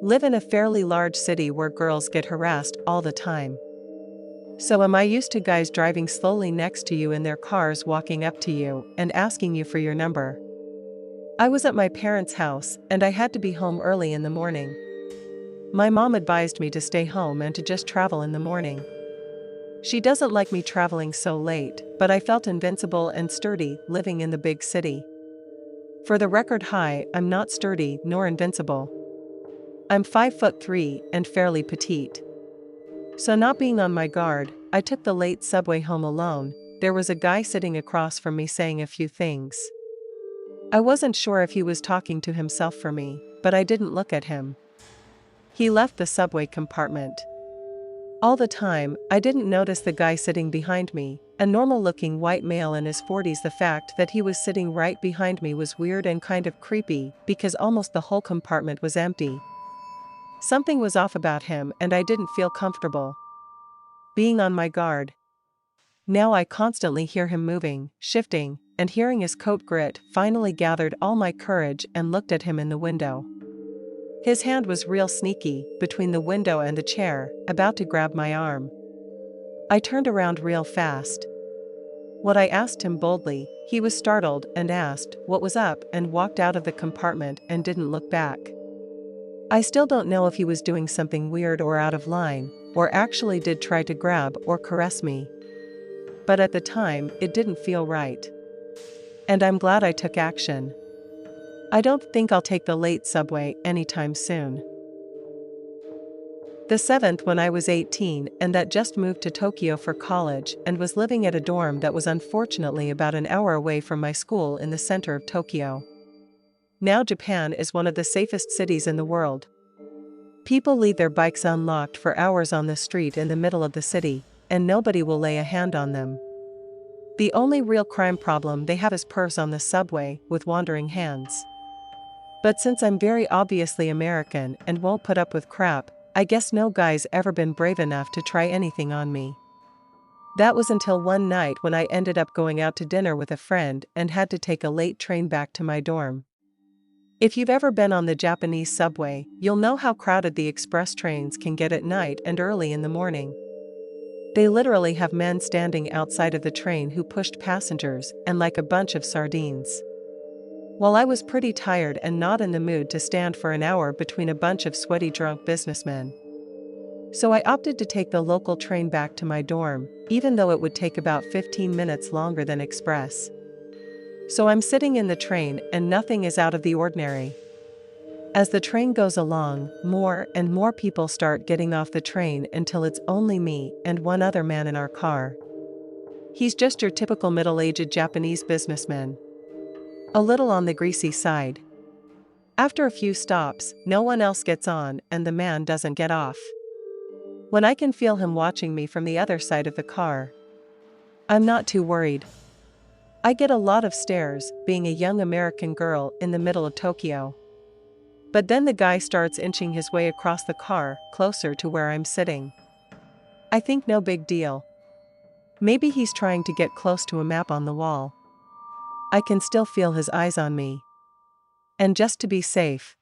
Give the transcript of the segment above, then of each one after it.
live in a fairly large city where girls get harassed all the time. So am I used to guys driving slowly next to you in their cars, walking up to you and asking you for your number. I was at my parents' house and I had to be home early in the morning. My mom advised me to stay home and to just travel in the morning. She doesn't like me traveling so late, but I felt invincible and sturdy living in the big city. For the record, I'm not sturdy nor invincible. I'm 5'3" and fairly petite. So not being on my guard, I took the late subway home alone. There was a guy sitting across from me saying a few things. I wasn't sure if he was talking to himself for me, but I didn't look at him. He left the subway compartment. All the time, I didn't notice the guy sitting behind me, a normal-looking white male in his 40s. The fact that he was sitting right behind me was weird and kind of creepy because almost the whole compartment was empty. Something was off about him and I didn't feel comfortable being on my guard. Now I constantly hear him moving, shifting, and hearing his coat grit. Finally gathered all my courage and looked at him in the window. His hand was real sneaky, between the window and the chair, about to grab my arm. I turned around real fast. What I asked him boldly, he was startled and asked what was up and walked out of the compartment and didn't look back. I still don't know if he was doing something weird or out of line, or actually did try to grab or caress me. But at the time, it didn't feel right. And I'm glad I took action. I don't think I'll take the late subway anytime soon. The 7th, when I was 18 and that just moved to Tokyo for college and was living at a dorm that was unfortunately about an hour away from my school in the center of Tokyo. Now Japan is one of the safest cities in the world. People leave their bikes unlocked for hours on the street in the middle of the city, and nobody will lay a hand on them. The only real crime problem they have is pervs on the subway with wandering hands. But since I'm very obviously American and won't put up with crap, I guess no guy's ever been brave enough to try anything on me. That was until one night when I ended up going out to dinner with a friend and had to take a late train back to my dorm. If you've ever been on the Japanese subway, you'll know how crowded the express trains can get at night and early in the morning. They literally have men standing outside of the train who pushed passengers and like a bunch of sardines. While I was pretty tired and not in the mood to stand for an hour between a bunch of sweaty drunk businessmen. So I opted to take the local train back to my dorm, even though it would take about 15 minutes longer than express. So I'm sitting in the train and nothing is out of the ordinary. As the train goes along, more and more people start getting off the train until it's only me and one other man in our car. He's just your typical middle-aged Japanese businessman. A little on the greasy side. After a few stops, no one else gets on and the man doesn't get off. When I can feel him watching me from the other side of the car, I'm not too worried. I get a lot of stares, being a young American girl in the middle of Tokyo. But then the guy starts inching his way across the car, closer to where I'm sitting. I think no big deal. Maybe he's trying to get close to a map on the wall. I can still feel his eyes on me. And just to be safe,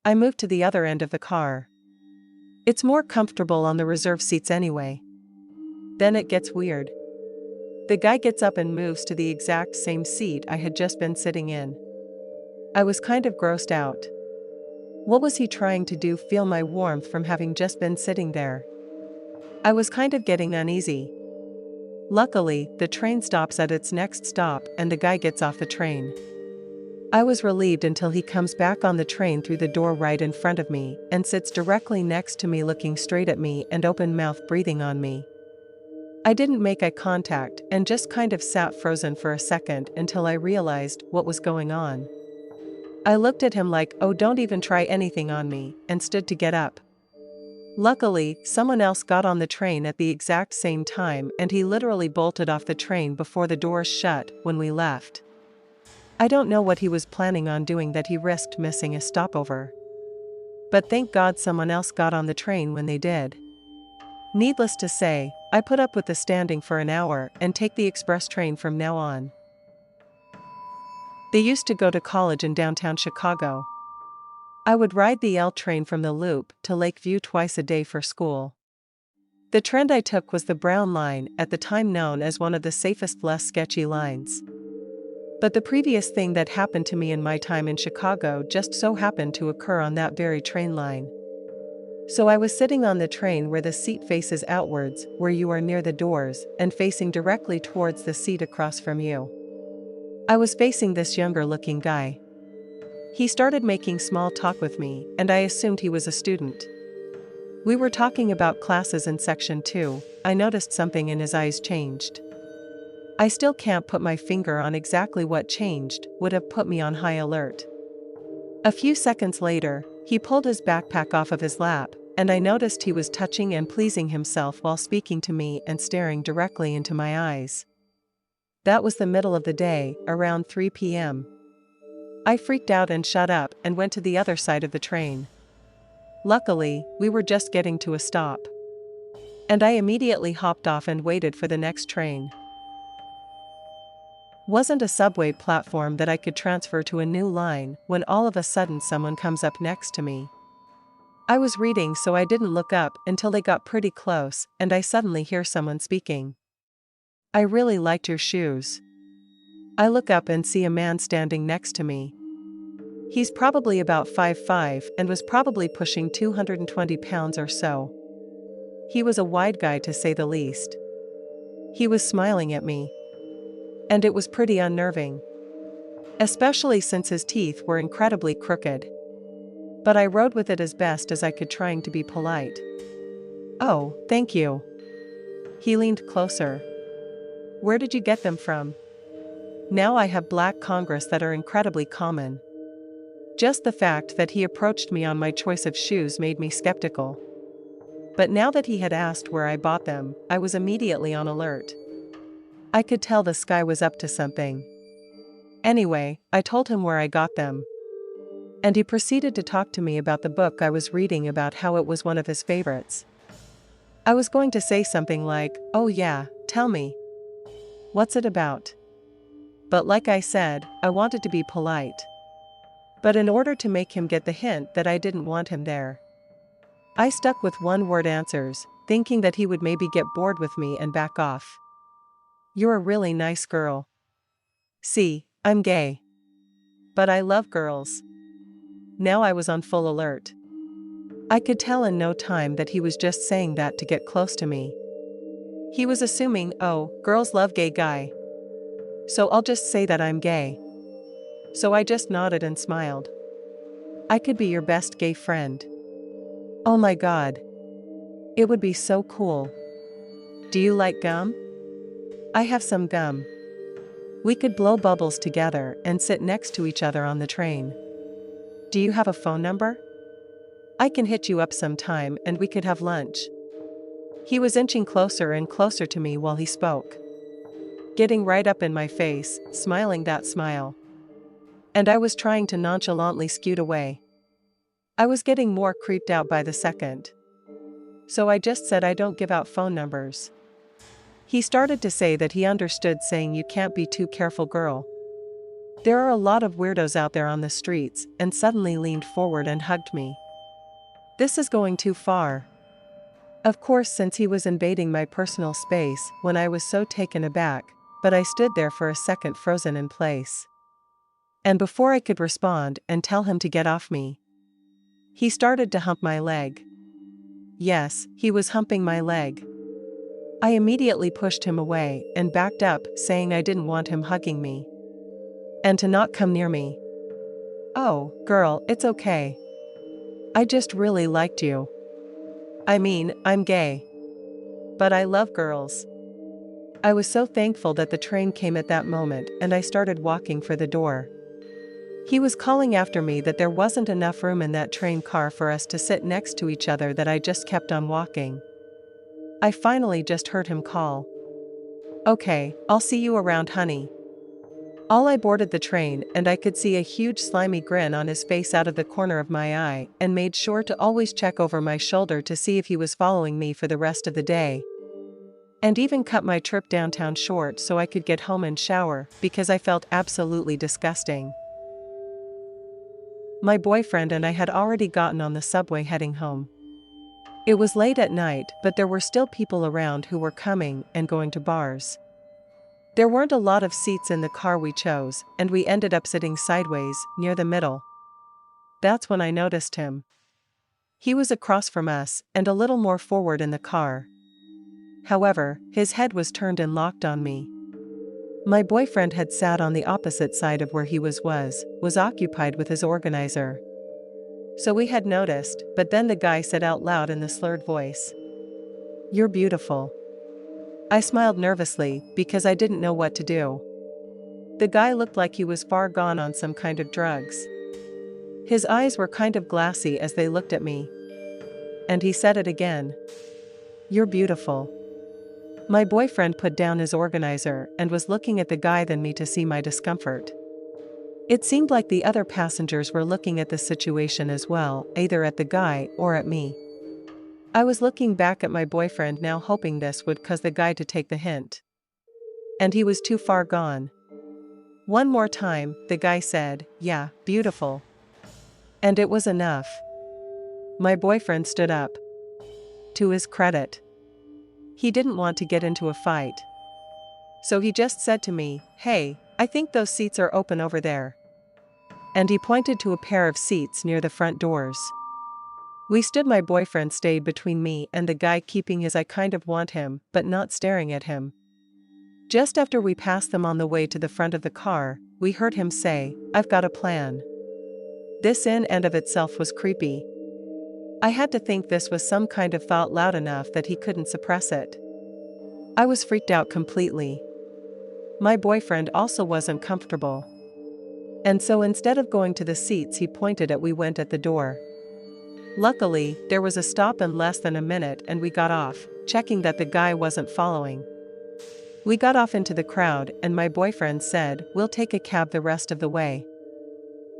I move to the other end of the car. It's more comfortable on the reserve seats anyway. Then it gets weird. The guy gets up and moves to the exact same seat I had just been sitting in. I was kind of grossed out. What was he trying to do? Feel my warmth from having just been sitting there? I was kind of getting uneasy. Luckily, the train stops at its next stop and the guy gets off the train. I was relieved until he comes back on the train through the door right in front of me and sits directly next to me, looking straight at me and open-mouthed, breathing on me. I didn't make eye contact and just kind of sat frozen for a second until I realized what was going on. I looked at him like, "Oh, don't even try anything on me," and stood to get up. Luckily, someone else got on the train at the exact same time and he literally bolted off the train before the doors shut when we left. I don't know what he was planning on doing that he risked missing a stopover. But thank God someone else got on the train when they did. Needless to say, I put up with the standing for an hour and take the express train from now on. They used to go to college in downtown Chicago. I would ride the L train from the Loop to Lakeview twice a day for school. The trend I took was the Brown Line, at the time known as one of the safest, less sketchy lines. But the previous thing that happened to me in my time in Chicago just so happened to occur on that very train line. So I was sitting on the train where the seat faces outwards, where you are near the doors, and facing directly towards the seat across from you. I was facing this younger-looking guy. He started making small talk with me, and I assumed he was a student. We were talking about classes in Section 2. I noticed something in his eyes changed. I still can't put my finger on exactly what changed, would have put me on high alert. A few seconds later, he pulled his backpack off of his lap, and I noticed he was touching and pleasing himself while speaking to me and staring directly into my eyes. That was the middle of the day, around 3 p.m. I freaked out and shut up and went to the other side of the train. Luckily, we were just getting to a stop. And I immediately hopped off and waited for the next train. Wasn't a subway platform that I could transfer to a new line when all of a sudden someone comes up next to me. I was reading, so I didn't look up until they got pretty close, and I suddenly hear someone speaking. "I really liked your shoes." I look up and see a man standing next to me. He's probably about 5'5" and was probably pushing 220 pounds or so. He was a wide guy, to say the least. He was smiling at me. And it was pretty unnerving. Especially since his teeth were incredibly crooked. But I rode with it as best as I could, trying to be polite. "Oh, thank you." He leaned closer. "Where did you get them from?" Now I have black Congress that are incredibly common. Just the fact that he approached me on my choice of shoes made me skeptical. But now that he had asked where I bought them, I was immediately on alert. I could tell this guy was up to something. Anyway, I told him where I got them. And he proceeded to talk to me about the book I was reading, about how it was one of his favorites. I was going to say something like, "Oh yeah, tell me. What's it about?" But like I said, I wanted to be polite. But in order to make him get the hint that I didn't want him there, I stuck with one-word answers, thinking that he would maybe get bored with me and back off. "You're a really nice girl." See, I'm gay. But I love girls. Now I was on full alert. I could tell in no time that he was just saying that to get close to me. He was assuming, oh, girls love gay guy. So I'll just say that I'm gay. So I just nodded and smiled. "I could be your best gay friend." Oh my God. It would be so cool. "Do you like gum?" "I have some gum." We could blow bubbles together and sit next to each other on the train. "Do you have a phone number? I can hit you up sometime and we could have lunch." He was inching closer and closer to me while he spoke, getting right up in my face, smiling that smile. And I was trying to nonchalantly scoot away. I was getting more creeped out by the second. So I just said, "I don't give out phone numbers." He started to say that he understood, saying, "You can't be too careful, girl. There are a lot of weirdos out there on the streets," and suddenly leaned forward and hugged me. This is going too far. Of course, since he was invading my personal space when I was so taken aback, but I stood there for a second, frozen in place. And before I could respond and tell him to get off me, he started to hump my leg. Yes, he was humping my leg. I immediately pushed him away and backed up, saying I didn't want him hugging me. And to not come near me. "Oh, girl, it's okay. I just really liked you. I mean, I'm gay. But I love girls." I was so thankful that the train came at that moment, and I started walking for the door. He was calling after me that there wasn't enough room in that train car for us to sit next to each other, that I just kept on walking. I finally just heard him call, "Okay, I'll see you around, honey." I boarded the train, and I could see a huge slimy grin on his face out of the corner of my eye, and made sure to always check over my shoulder to see if he was following me for the rest of the day. And even cut my trip downtown short so I could get home and shower, because I felt absolutely disgusting. My boyfriend and I had already gotten on the subway heading home. It was late at night, but there were still people around who were coming and going to bars. There weren't a lot of seats in the car we chose, and we ended up sitting sideways, near the middle. That's when I noticed him. He was across from us, and a little more forward in the car. However, his head was turned and locked on me. My boyfriend had sat on the opposite side of where he was occupied with his organizer. So we had noticed, but then the guy said out loud in the slurred voice, "You're beautiful." I smiled nervously, because I didn't know what to do. The guy looked like he was far gone on some kind of drugs. His eyes were kind of glassy as they looked at me. And he said it again. "You're beautiful." My boyfriend put down his organizer and was looking at the guy than me to see my discomfort. It seemed like the other passengers were looking at the situation as well, either at the guy or at me. I was looking back at my boyfriend now, hoping this would cause the guy to take the hint. And he was too far gone. One more time, the guy said, "Yeah, beautiful." And it was enough. My boyfriend stood up. To his credit, he didn't want to get into a fight. So he just said to me, "Hey, I think those seats are open over there." And he pointed to a pair of seats near the front doors. We stood. My boyfriend stayed between me and the guy, keeping his "I kind of want him," but not staring at him. Just after we passed them on the way to the front of the car, we heard him say, "I've got a plan." This in and of itself was creepy. I had to think this was some kind of thought loud enough that he couldn't suppress it. I was freaked out completely. My boyfriend also wasn't comfortable. And so instead of going to the seats he pointed at, we went at the door. Luckily, there was a stop in less than a minute and we got off, checking that the guy wasn't following. We got off into the crowd and my boyfriend said, "We'll take a cab the rest of the way."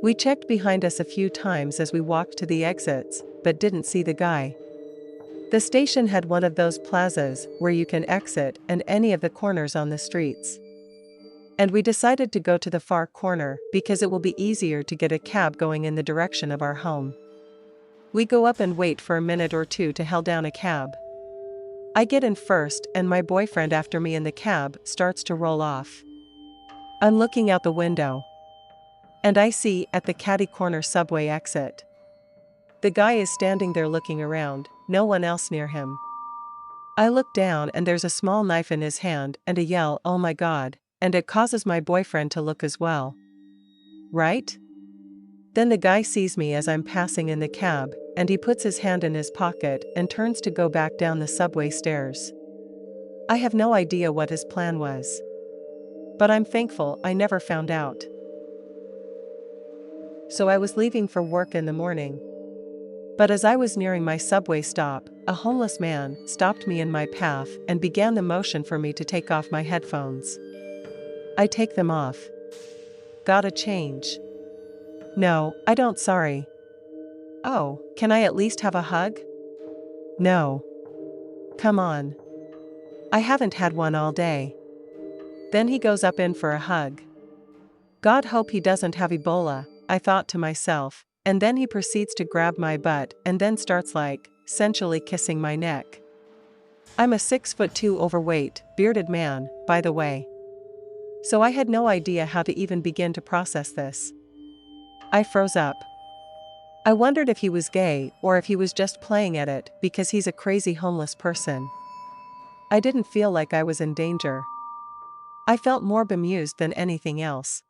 We checked behind us a few times as we walked to the exits, but didn't see the guy. The station had one of those plazas where you can exit and any of the corners on the streets. And we decided to go to the far corner because it will be easier to get a cab going in the direction of our home. We go up and wait for a minute or two to hail down a cab. I get in first and my boyfriend after me, and the cab starts to roll off. I'm looking out the window. And I see, at the catty corner subway exit, the guy is standing there looking around, no one else near him. I look down and there's a small knife in his hand and a yell, "Oh my God," and it causes my boyfriend to look as well. Right? Then the guy sees me as I'm passing in the cab, and he puts his hand in his pocket and turns to go back down the subway stairs. I have no idea what his plan was. But I'm thankful I never found out. So I was leaving for work in the morning. But as I was nearing my subway stop, a homeless man stopped me in my path and began the motion for me to take off my headphones. I take them off. "Gotta change." "No, I don't, sorry." "Oh, can I at least have a hug?" "No." "Come on. I haven't had one all day." Then he goes up in for a hug. God hope he doesn't have Ebola, I thought to myself, and then he proceeds to grab my butt and then starts sensually kissing my neck. I'm a 6'2" overweight, bearded man, by the way. So I had no idea how to even begin to process this. I froze up. I wondered if he was gay or if he was just playing at it because he's a crazy homeless person. I didn't feel like I was in danger. I felt more bemused than anything else.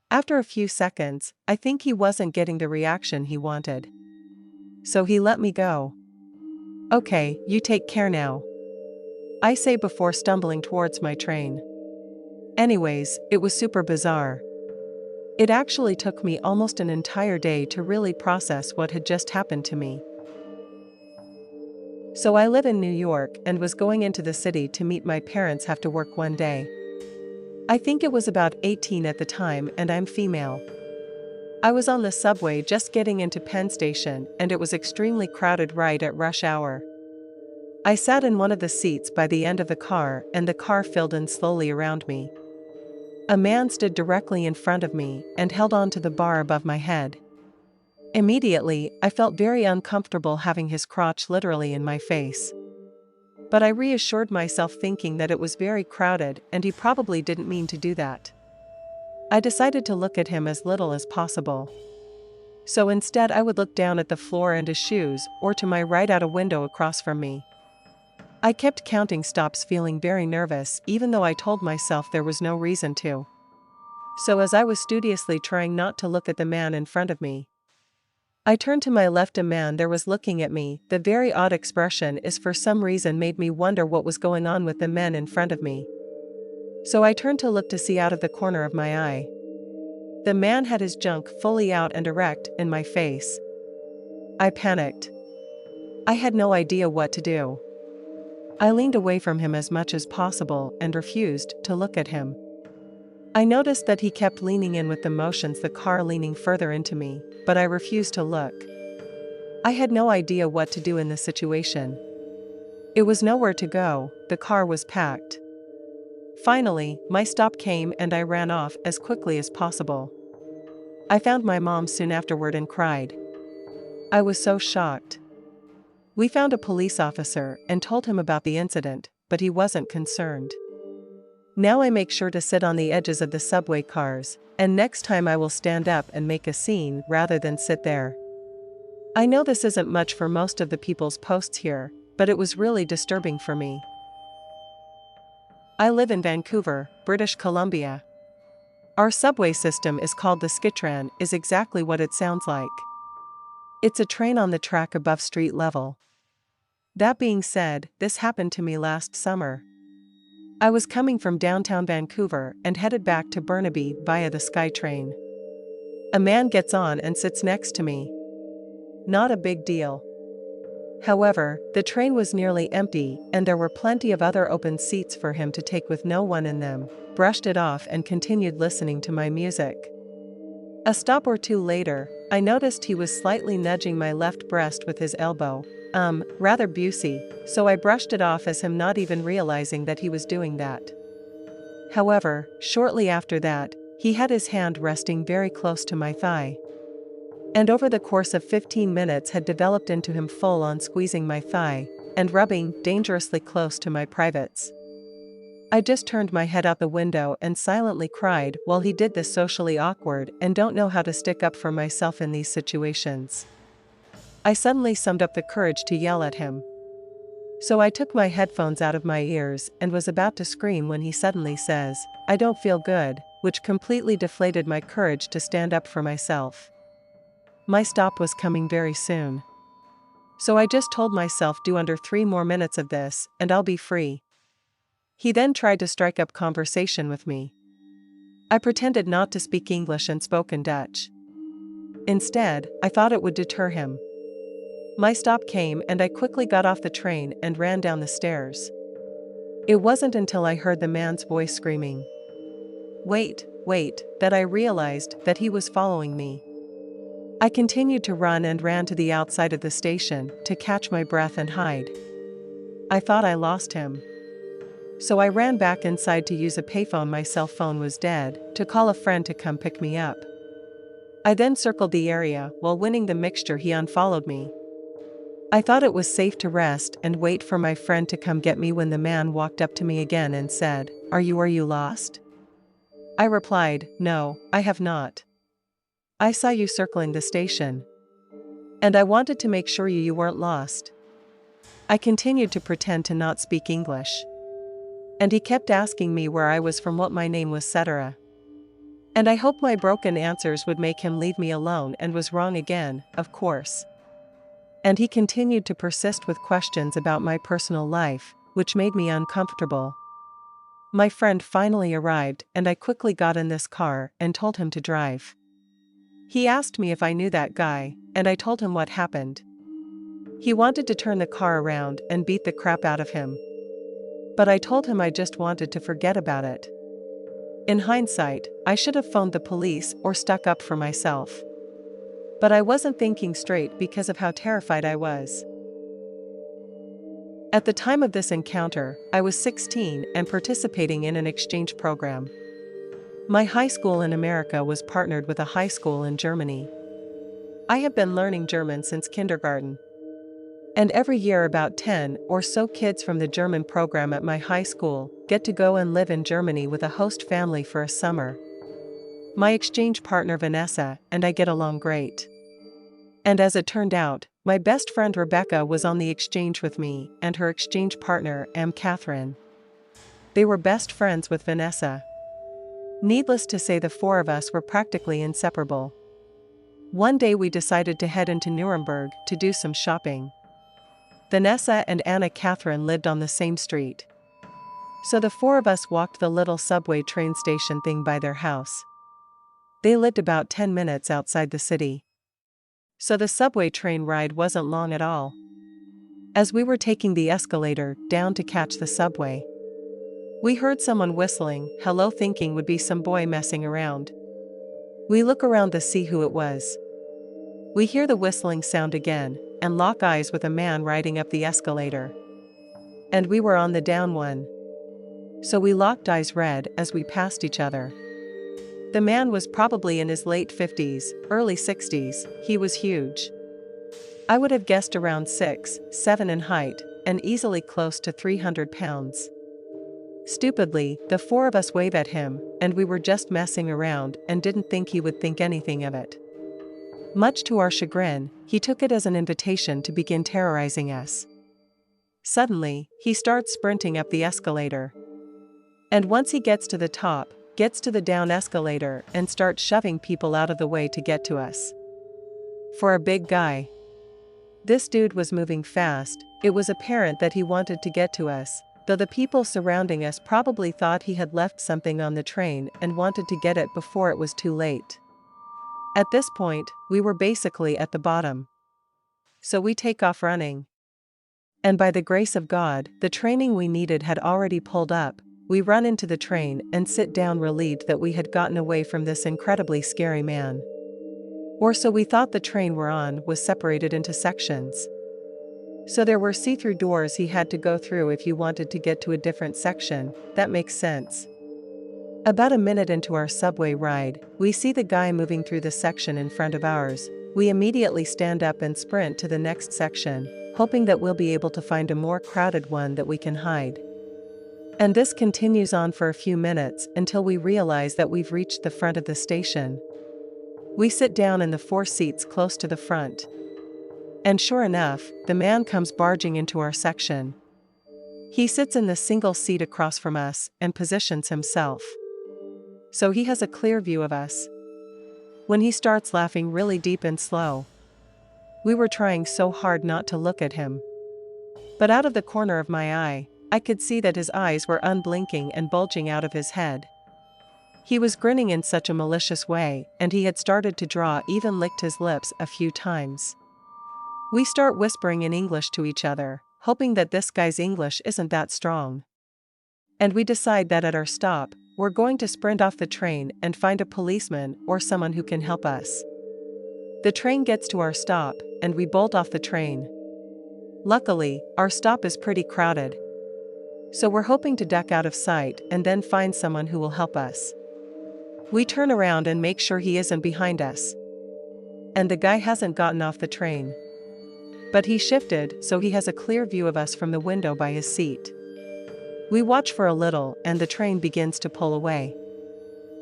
After a few seconds, I think he wasn't getting the reaction he wanted. So he let me go. "Okay, you take care now," I say before stumbling towards my train. Anyways, it was super bizarre. It actually took me almost an entire day to really process what had just happened to me. So I live in New York and was going into the city to meet my parents after work one day. I think it was about 18 at the time and I'm female. I was on the subway just getting into Penn Station and it was extremely crowded right at rush hour. I sat in one of the seats by the end of the car and the car filled in slowly around me. A man stood directly in front of me and held on to the bar above my head. Immediately, I felt very uncomfortable having his crotch literally in my face. But I reassured myself thinking that it was very crowded and he probably didn't mean to do that. I decided to look at him as little as possible. So instead I would look down at the floor and his shoes, or to my right out a window across from me. I kept counting stops, feeling very nervous even though I told myself there was no reason to. So as I was studiously trying not to look at the man in front of me, I turned to my left. A man there was looking at me. The very odd expression is for some reason made me wonder what was going on with the men in front of me. So I turned to look to see out of the corner of my eye. The man had his junk fully out and erect in my face. I panicked. I had no idea what to do. I leaned away from him as much as possible and refused to look at him. I noticed that he kept leaning in with the motions, the car leaning further into me, but I refused to look. I had no idea what to do in this situation. It was nowhere to go, the car was packed. Finally, my stop came and I ran off as quickly as possible. I found my mom soon afterward and cried. I was so shocked. We found a police officer and told him about the incident, but he wasn't concerned. Now I make sure to sit on the edges of the subway cars, and next time I will stand up and make a scene rather than sit there. I know this isn't much for most of the people's posts here, but it was really disturbing for me. I live in Vancouver, British Columbia. Our subway system is called the Skitran, is exactly what it sounds like. It's a train on the track above street level. That being said, this happened to me last summer. I was coming from downtown Vancouver and headed back to Burnaby via the SkyTrain. A man gets on and sits next to me. Not a big deal. However, the train was nearly empty and there were plenty of other open seats for him to take with no one in them. Brushed it off and continued listening to my music. A stop or two later, I noticed he was slightly nudging my left breast with his elbow. Rather busy, so I brushed it off as him not even realizing that he was doing that. However, shortly after that, he had his hand resting very close to my thigh. And over the course of 15 minutes had developed into him full on squeezing my thigh and rubbing dangerously close to my privates. I just turned my head out the window and silently cried while he did this. Socially awkward and don't know how to stick up for myself in these situations. I suddenly summoned up the courage to yell at him. So I took my headphones out of my ears and was about to scream when he suddenly says, "I don't feel good," which completely deflated my courage to stand up for myself. My stop was coming very soon. So I just told myself, do under 3 more minutes of this and I'll be free. He then tried to strike up conversation with me. I pretended not to speak English and spoke in Dutch. Instead, I thought it would deter him. My stop came and I quickly got off the train and ran down the stairs. It wasn't until I heard the man's voice screaming, "Wait, wait," that I realized that he was following me. I continued to run and ran to the outside of the station to catch my breath and hide. I thought I lost him. So I ran back inside to use a payphone. My cell phone was dead, to call a friend to come pick me up. I then circled the area. While winning the mixture, he unfollowed me. I thought it was safe to rest and wait for my friend to come get me when the man walked up to me again and said, Are you lost?" I replied, "No, I have not. I saw you circling the station. And I wanted to make sure you weren't lost." I continued to pretend to not speak English. And he kept asking me where I was from, what my name was, etc. And I hoped my broken answers would make him leave me alone, and was wrong again, of course. And he continued to persist with questions about my personal life, which made me uncomfortable. My friend finally arrived and I quickly got in this car and told him to drive. He asked me if I knew that guy, and I told him what happened. He wanted to turn the car around and beat the crap out of him. But I told him I just wanted to forget about it. In hindsight, I should have phoned the police or stuck up for myself. But I wasn't thinking straight because of how terrified I was. At the time of this encounter, I was 16 and participating in an exchange program. My high school in America was partnered with a high school in Germany. I have been learning German since kindergarten. And every year about 10 or so kids from the German program at my high school get to go and live in Germany with a host family for a summer. My exchange partner Vanessa and I get along great. And as it turned out, my best friend Rebecca was on the exchange with me and her exchange partner Catherine. They were best friends with Vanessa. Needless to say, the four of us were practically inseparable. One day we decided to head into Nuremberg to do some shopping. Vanessa and Anna Catherine lived on the same street. So the four of us walked the little subway train station thing by their house. They lived about 10 minutes outside the city. So the subway train ride wasn't long at all. As we were taking the escalator down to catch the subway, we heard someone whistling, hello, thinking would be some boy messing around. We look around to see who it was. We hear the whistling sound again, and lock eyes with a man riding up the escalator. And we were on the down one. So we locked eyes red as we passed each other. The man was probably in his late 50s, early 60s, he was huge. I would have guessed around 6'7" in height, and easily close to 300 pounds. Stupidly, the four of us wave at him, and we were just messing around and didn't think he would think anything of it. Much to our chagrin, he took it as an invitation to begin terrorizing us. Suddenly, he starts sprinting up the escalator. And once he gets to the top, gets to the down escalator and starts shoving people out of the way to get to us. For a big guy. This dude was moving fast. It was apparent that he wanted to get to us, though the people surrounding us probably thought he had left something on the train and wanted to get it before it was too late. At this point, we were basically at the bottom. So we take off running. And by the grace of God, the training we needed had already pulled up. We run into the train and sit down, relieved that we had gotten away from this incredibly scary man. Or so we thought. The train we're on was separated into sections. So there were see-through doors he had to go through if you wanted to get to a different section. That makes sense. About a minute into our subway ride, we see the guy moving through the section in front of ours. We immediately stand up and sprint to the next section, hoping that we'll be able to find a more crowded one that we can hide. And this continues on for a few minutes until we realize that we've reached the front of the station. We sit down in the 4 seats close to the front. And sure enough, the man comes barging into our section. He sits in the single seat across from us and positions himself. So he has a clear view of us. When he starts laughing really deep and slow. We were trying so hard not to look at him. But out of the corner of my eye, I could see that his eyes were unblinking and bulging out of his head. He was grinning in such a malicious way, and he had started to draw, even licked his lips a few times. We start whispering in English to each other, hoping that this guy's English isn't that strong. And we decide that at our stop, we're going to sprint off the train and find a policeman or someone who can help us. The train gets to our stop, and we bolt off the train. Luckily, our stop is pretty crowded. So we're hoping to duck out of sight and then find someone who will help us. We turn around and make sure he isn't behind us. And the guy hasn't gotten off the train. But he shifted so he has a clear view of us from the window by his seat. We watch for a little and the train begins to pull away.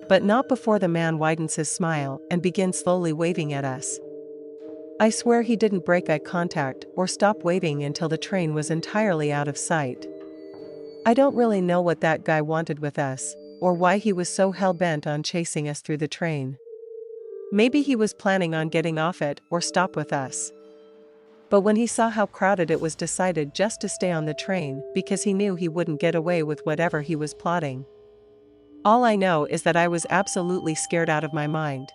But not before the man widens his smile and begins slowly waving at us. I swear he didn't break eye contact or stop waving until the train was entirely out of sight. I don't really know what that guy wanted with us, or why he was so hell-bent on chasing us through the train. Maybe he was planning on getting off it or stop with us. But when he saw how crowded it was, decided just to stay on the train because he knew he wouldn't get away with whatever he was plotting. All I know is that I was absolutely scared out of my mind.